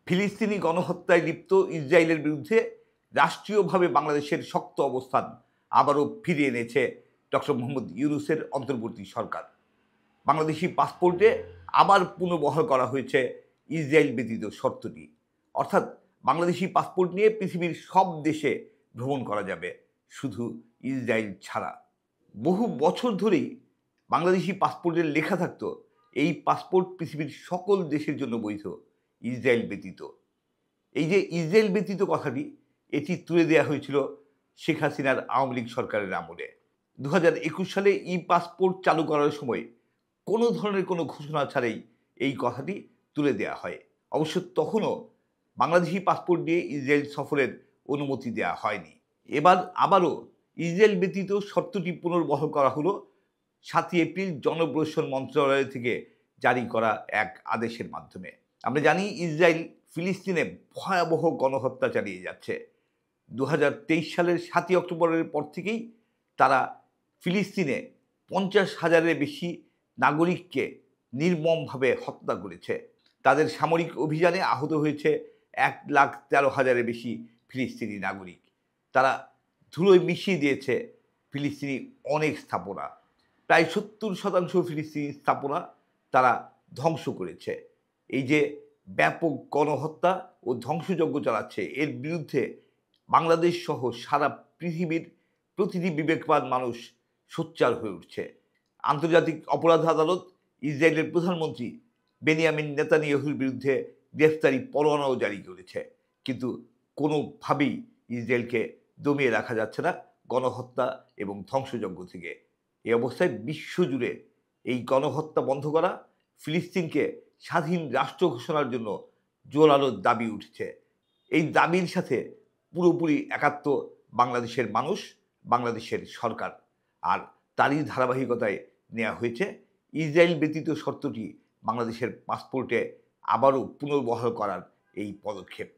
ফিলিস্তিনি গণহত্যায় লিপ্ত ইসরায়েলের বিরুদ্ধে রাষ্ট্রীয়ভাবে বাংলাদেশের শক্ত অবস্থান আবারও ফিরিয়ে এনেছে ডক্টর মোহাম্মদ ইউনূসের অন্তর্বর্তী সরকার। বাংলাদেশি পাসপোর্টে আবার পুনর্বহাল করা হয়েছে ইসরায়েল ব্যতীত শর্তটি, অর্থাৎ বাংলাদেশি পাসপোর্ট নিয়ে পৃথিবীর সব দেশে ভ্রমণ করা যাবে, শুধু ইসরায়েল ছাড়া। বহু বছর ধরেই বাংলাদেশি পাসপোর্টের লেখা থাকতো এই পাসপোর্ট পৃথিবীর সকল দেশের জন্য বৈধ, ইসরায়েল ব্যতীত। এই যে ইসরায়েল ব্যতীত কথাটি, এটি তুলে দেওয়া হয়েছিল শেখ হাসিনার আওয়ামী লীগ সরকারের আমলে। 2021 সালে ই পাসপোর্ট চালু করার সময় কোনো ধরনের কোনো ঘোষণা ছাড়াই এই কথাটি তুলে দেওয়া হয়। অবশ্য তখনও বাংলাদেশি পাসপোর্ট দিয়ে ইসরায়েল সফরের অনুমতি দেওয়া হয়নি। এবার আবারও ইসরায়েল ব্যতীত শর্তটি পুনর্বহাল করা হলো 7 এপ্রিল জনপ্রশাসন মন্ত্রণালয় থেকে জারি করা এক আদেশের মাধ্যমে। আমরা জানি ইসরায়েল ফিলিস্তিনে ভয়াবহ গণহত্যা চালিয়ে যাচ্ছে। 2023 সালের 7 অক্টোবরের পর থেকেই তারা ফিলিস্তিনে 50,000-এর বেশি নাগরিককে নির্মমভাবে হত্যা করেছে। তাদের সামরিক অভিযানে আহত হয়েছে 1,13,000-এর বেশি ফিলিস্তিনি নাগরিক। তারা ধুলোয় মিশিয়ে দিয়েছে ফিলিস্তিনি অনেক স্থাপনা। প্রায় 70% ফিলিস্তিনি স্থাপনা তারা ধ্বংস করেছে। এই যে ব্যাপক গণহত্যা ও ধ্বংসযজ্ঞ চালাচ্ছে, এর বিরুদ্ধে বাংলাদেশ সহ সারা পৃথিবীর প্রতিটি বিবেকবান মানুষ সোচ্চার হয়ে উঠছে। আন্তর্জাতিক অপরাধ আদালত ইসরায়েলের প্রধানমন্ত্রী বেনিয়ামিন নেতানিয়াহুর বিরুদ্ধে গ্রেফতারি পরোয়ানাও জারি করেছে, কিন্তু কোনোভাবেই ইসরায়েলকে দমিয়ে রাখা যাচ্ছে না গণহত্যা এবং ধ্বংসযজ্ঞ থেকে। এই অবস্থায় বিশ্বজুড়ে এই গণহত্যা বন্ধ করা, ফিলিস্তিনকে স্বাধীন রাষ্ট্র ঘোষণার জন্য জোরালো দাবি উঠছে। এই দাবির সাথে পুরোপুরি একাত্ম বাংলাদেশের মানুষ, বাংলাদেশের সরকার। আর তারই ধারাবাহিকতায় নেওয়া হয়েছে ইসরায়েল ব্যতীত শর্তটি বাংলাদেশের পাসপোর্টে আবারও পুনর্বহাল করার এই পদক্ষেপ।